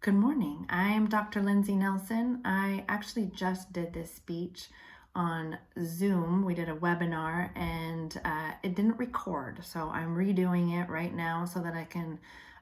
Good morning. I am Dr. Lindsay Nelson. I actually just did this speech on Zoom. We did a webinar and it didn't record, so I'm redoing it right now so that I can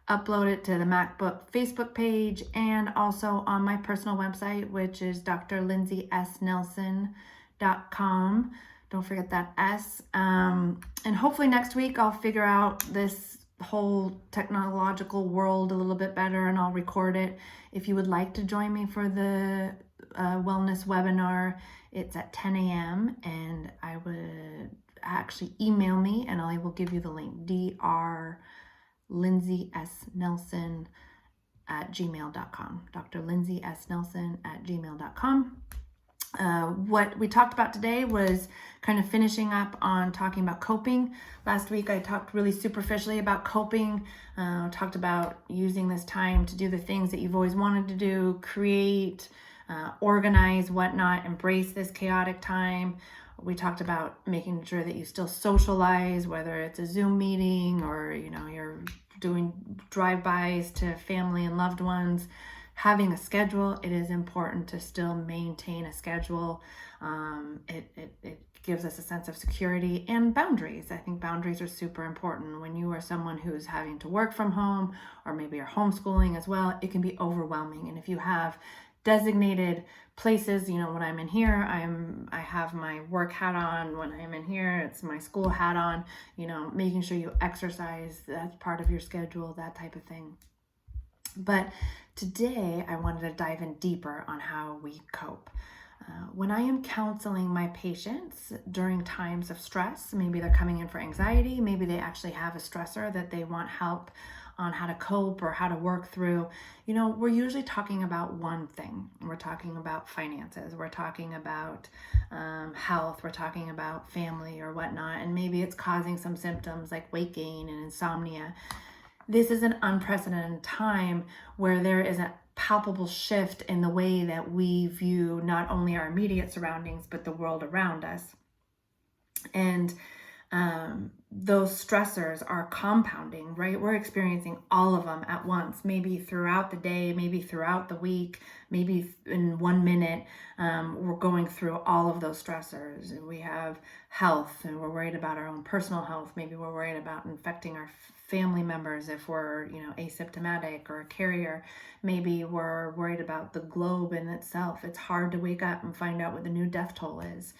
upload it to the MacBook Facebook page and also on my personal website, which is drlindsay.snelson.com. Don't forget that S. And hopefully next week I'll figure out this whole technological world a little bit better and I'll record it. If you would like to join me for the wellness webinar, it's at 10 a.m. and I would actually email me and I will give you the link. drlindsaysnelson@gmail.com. drlindsaysnelson@gmail.com. What we talked about today was kind of finishing up on talking about coping. Last week I talked really superficially about coping, talked about using this time to do the things that you've always wanted to do, create, organize, whatnot, embrace this chaotic time. We talked about making sure that you still socialize, whether it's a Zoom meeting or you're doing drive-bys to family and loved ones. Having a schedule, it is important to still maintain a schedule. It gives us a sense of security and boundaries. I think boundaries are super important. When you are someone who's having to work from home or maybe you're homeschooling as well, it can be overwhelming. And if you have designated places, when I'm in here, I have my work hat on. When I'm in here, it's my school hat on, making sure you exercise, that's part of your schedule, that type of thing. But today I wanted to dive in deeper on how we cope. When I am counseling my patients during times of stress, maybe they're coming in for anxiety, maybe they actually have a stressor that they want help on how to cope or how to work through, we're usually talking about one thing. We're talking about finances, we're talking about health, we're talking about family or whatnot, and maybe it's causing some symptoms like weight gain and insomnia. This is an unprecedented time where there is a palpable shift in the way that we view not only our immediate surroundings, but the world around us. And those stressors are compounding, right? We're experiencing all of them at once, maybe throughout the day, maybe throughout the week, maybe in 1 minute. We're going through all of those stressors. And we have health and we're worried about our own personal health. Maybe we're worried about infecting our family members if we're, asymptomatic or a carrier. Maybe we're worried about the globe in itself. It's hard to wake up and find out what the new death toll is.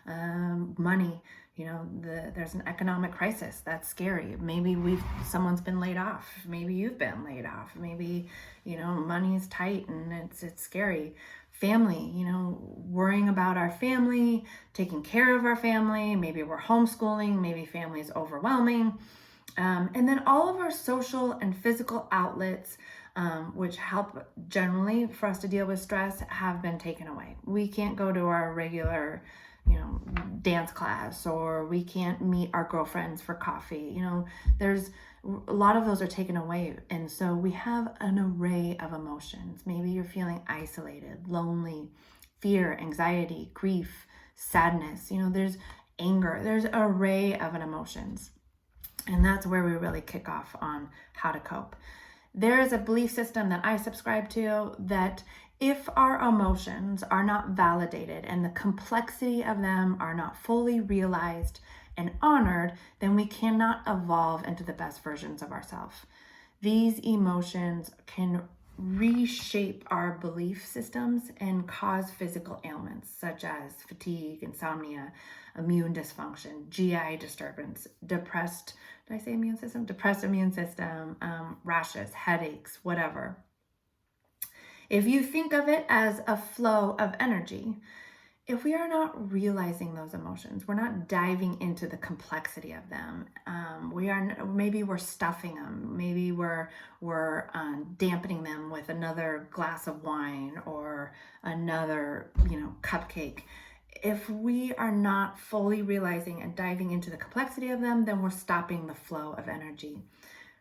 Money, there's an economic crisis. That's scary. Maybe someone's been laid off. Maybe you've been laid off. Maybe, money's tight and it's scary. Family, worrying about our family, taking care of our family. Maybe we're homeschooling. Maybe family is overwhelming. And then all of our social and physical outlets, which help generally for us to deal with stress, have been taken away. We can't go to our regular, dance class, or we can't meet our girlfriends for coffee. There's a lot of those are taken away. And so we have an array of emotions. Maybe you're feeling isolated, lonely, fear, anxiety, grief, sadness. There's anger. There's an array of emotions. And that's where we really kick off on how to cope. There is a belief system that I subscribe to that if our emotions are not validated and the complexity of them are not fully realized and honored, then we cannot evolve into the best versions of ourselves. These emotions can reshape our belief systems and cause physical ailments such as fatigue, insomnia, immune dysfunction, GI disturbance, depressed immune system, rashes, headaches, whatever. If you think of it as a flow of energy, if we are not realizing those emotions, we're not diving into the complexity of them. Maybe we're stuffing them. Maybe we're dampening them with another glass of wine or another, cupcake. If we are not fully realizing and diving into the complexity of them, then we're stopping the flow of energy.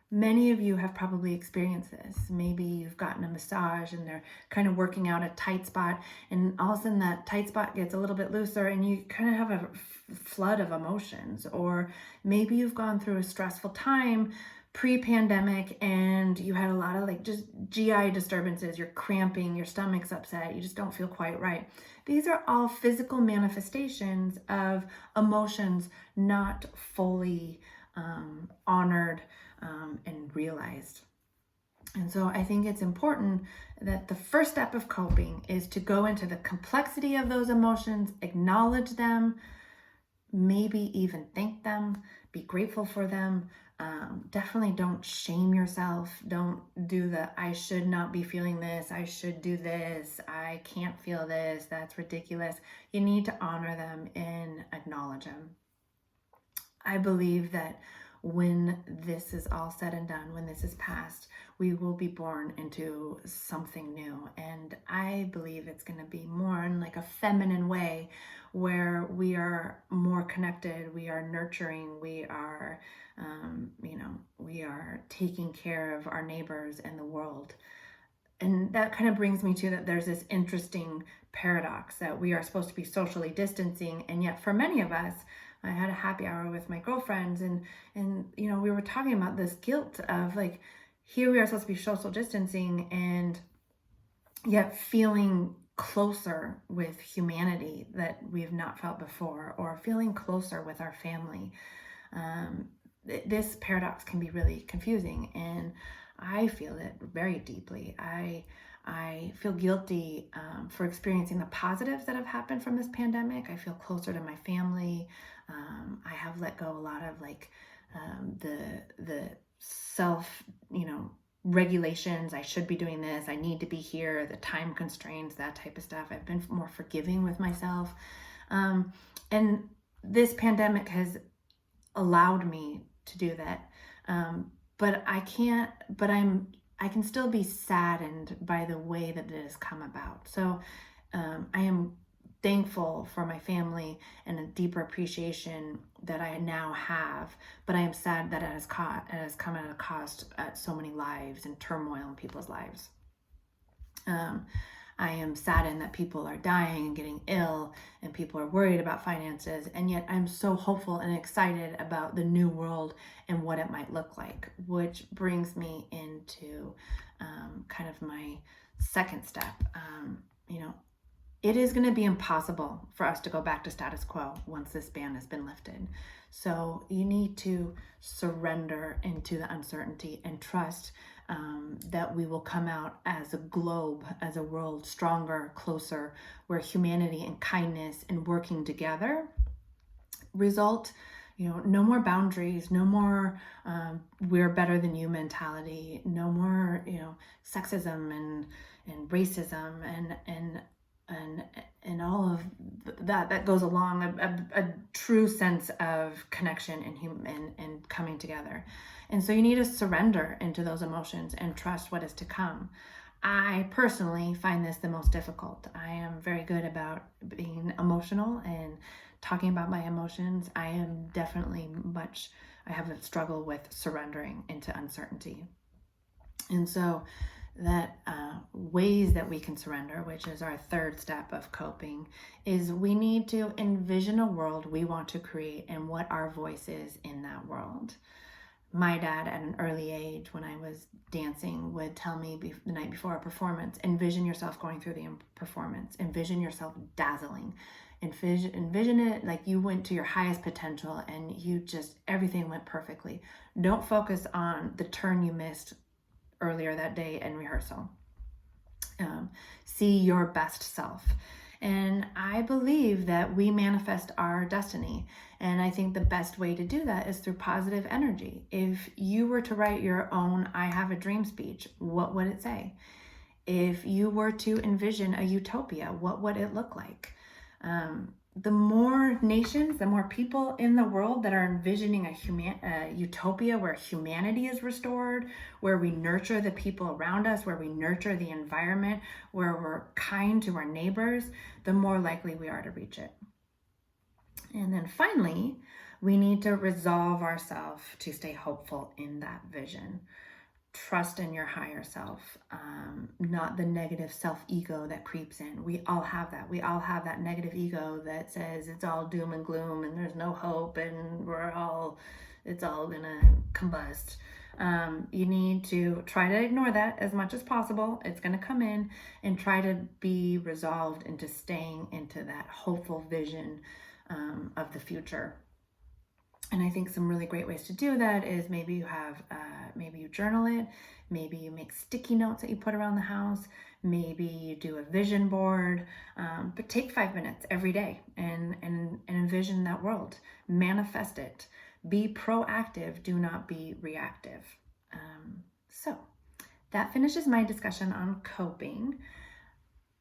Many of you have probably experienced this. Maybe you've gotten a massage and they're kind of working out a tight spot, and all of a sudden that tight spot gets a little bit looser and you kind of have a flood of emotions. Or maybe you've gone through a stressful time pre-pandemic and you had a lot of like just GI disturbances, you're cramping, your stomach's upset, you just don't feel quite right. These are all physical manifestations of emotions not fully honored and realized. And so I think it's important that the first step of coping is to go into the complexity of those emotions, acknowledge them, maybe even thank them, be grateful for them. Definitely don't shame yourself. Don't do the I should not be feeling this, I should do this, I can't feel this, that's ridiculous. You need to honor them and acknowledge them. I believe that when this is all said and done, when this is past, we will be born into something new. And I believe it's going to be more in like a feminine way where we are more connected, we are nurturing, we are, we are taking care of our neighbors and the world. And that kind of brings me to that there's this interesting paradox that we are supposed to be socially distancing, and yet for many of us, I had a happy hour with my girlfriends and we were talking about this guilt of like, here we are supposed to be social distancing and yet feeling closer with humanity that we've not felt before, or feeling closer with our family. This paradox can be really confusing, and I feel it very deeply. I feel guilty for experiencing the positives that have happened from this pandemic. I feel closer to my family. I have let go a lot of like the self, regulations. I should be doing this. I need to be here. The time constraints, that type of stuff. I've been more forgiving with myself. And this pandemic has allowed me to do that. But I can still be saddened by the way that it has come about. So I am thankful for my family and a deeper appreciation that I now have, but I am sad that it has come at a cost at so many lives and turmoil in people's lives. I am saddened that people are dying and getting ill and people are worried about finances, and yet I'm so hopeful and excited about the new world and what it might look like, which brings me into kind of my second step. It is going to be impossible for us to go back to status quo once this ban has been lifted. So you need to surrender into the uncertainty and trust that we will come out as a globe, as a world, stronger, closer, where humanity and kindness and working together result. No more boundaries, no more we're better than you mentality, no more sexism and racism and all of that goes along a true sense of connection and coming together. And so you need to surrender into those emotions and trust what is to come. I personally find this the most difficult. I am very good about being emotional and talking about my emotions. I am definitely I have a struggle with surrendering into uncertainty. And so that ways that we can surrender, which is our third step of coping, is we need to envision a world we want to create and what our voice is in that world. My dad at an early age, when I was dancing, would tell me the night before a performance, envision yourself going through the performance, envision yourself dazzling, envision it like you went to your highest potential and everything went perfectly. Don't focus on the turn you missed earlier that day in rehearsal. See your best self. And I believe that we manifest our destiny. And I think the best way to do that is through positive energy. If you were to write your own I have a dream speech, what would it say? If you were to envision a utopia, what would it look like? The more nations, the more people in the world that are envisioning a utopia where humanity is restored, where we nurture the people around us, where we nurture the environment, where we're kind to our neighbors, the more likely we are to reach it. And then finally, we need to resolve ourselves to stay hopeful in that vision. Trust in your higher self, not the negative self-ego that creeps in. We all have that. We all have that negative ego that says it's all doom and gloom and there's no hope and it's all gonna combust. You need to try to ignore that as much as possible. It's going to come in, and try to be resolved into staying into that hopeful vision of the future. And I think some really great ways to do that is maybe you have, maybe you journal it, maybe you make sticky notes that you put around the house, maybe you do a vision board, but take 5 minutes every day and envision that world, manifest it, be proactive, do not be reactive. So that finishes my discussion on coping.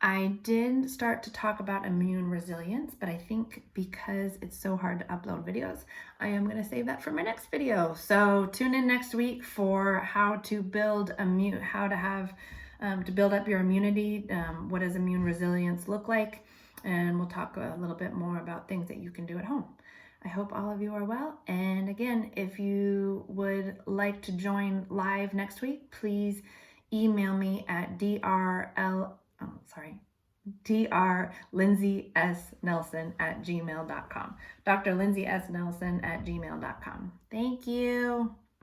I did start to talk about immune resilience, but I think because it's so hard to upload videos, I am going to save that for my next video. So tune in next week for how to build to build up your immunity. What does immune resilience look like? And we'll talk a little bit more about things that you can do at home. I hope all of you are well. And again, if you would like to join live next week, please email me at drlindsaysnelson@gmail.com. drlindsaysnelson@gmail.com. Thank you.